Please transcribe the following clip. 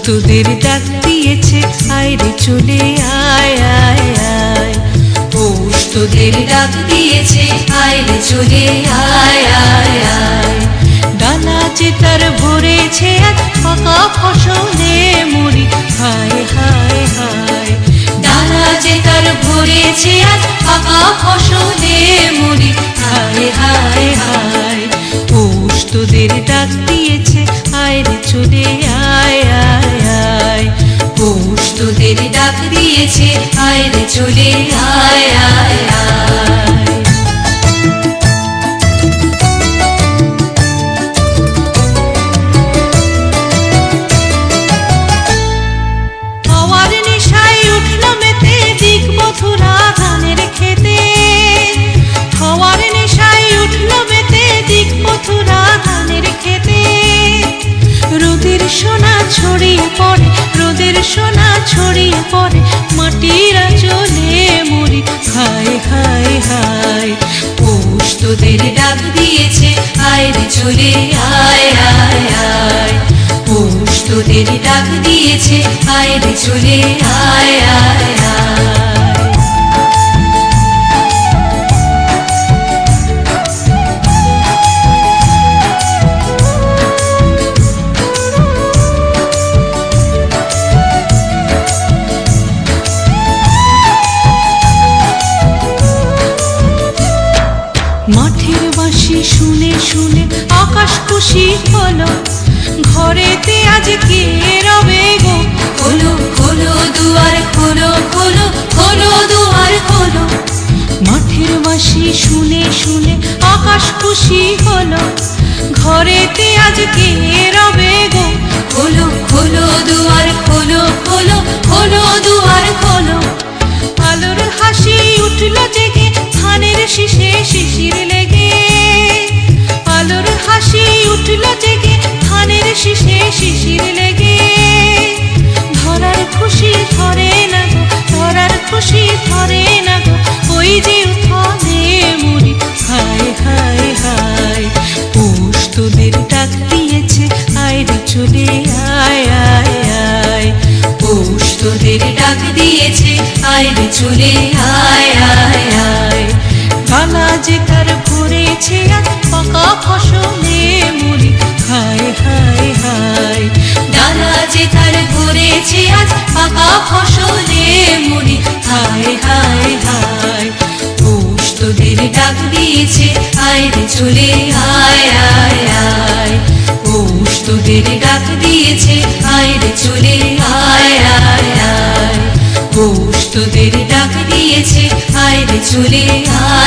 তোদের ডাক দিয়েছে, আয় রে চলে আয় আয় আয়। পৌষ তোদের ডাক দিয়েছে, আয় রে চলে আয় আয় আয়। ডালা যে তার ভরেছে আজ পাকা ফসলে মুড়ি, হায় হায় হায়। ডালা যে তার ভরেছে আজ পাকা ফসলে মুড়ি, হায় হায় হায়। পৌষ তোদের ডাক দিয়েছে, আয় রে চলে আয় আয় আয়। পৌষ তোদের ডাক দিয়েছে, আয় রে চলে আয় আয় আয়। হাওয়ার নেশায় উঠল মেতে দিক মথুরা ধানের খেতে। হাওয়ার নেশায় উঠল মেতে দিক মথুরা ধানের খেতে। রোদের সোনা ছড়িয়ে পড়ে, রোদের সোনা ছড়িয়ে পড়ে মাটির আঁচলে মুড়ি, হায় হায় হায়। পৌষ তোদের ডাক দিয়েছে, আয় রে চলে আয় আয় আয়। পৌষ তোদের ডাক দিয়েছে, আয় রে চলে আয় আয় আয়। মাঠের বাঁশি শুনে শুনে আকাশ খুশি হলো, ঘরেতে আজ কে রবে গো। খোলো খোলো দুয়ার খোলো, খোলো খোলো দুয়ার খোলো। মাঠের বাঁশি শুনে শুনে আকাশ খুশি হলো, ঘরেতে আজ কে রবে গো। খোলো খোলো দুয়ার খোলো, খোলো খোলো দুয়ার খোলো। আলোর হাসি উঠল জেগে ধানের শীষে শিশির লেগে। আলোর হাসি উঠল জেগে ধানের শীষে শিশির লেগে। ধরার খুশি ধরে না গো, ধরার খুশি ধরে না গো ওই যে উঠানে মুড়ি, হায় হায় হায়। পৌষ তোদের ডাক দিয়েছে, আয় রে চলে আয় আয় আয়। পৌষ তোদের ডাক দিয়েছে, আয় রে চলে আয় আয় আয়। ডালা যে তার ভরেছে আজ পাকা ফসলে মুড়ি, হায় হায় হায়। ডালা যে তার ভরেছে আজ পাকা ফসলে মুড়ি, হায় হায় হায়। পৌষ তোদের ডাক দিয়েছে, আয় রে চলে আয় আয় আয়। পৌষ তোদের ডাক দিয়েছে, আয় রে চলে আয় আয় আয়। পৌষ তোদের ডাক দিয়েছে, আয় রে চলে আয়।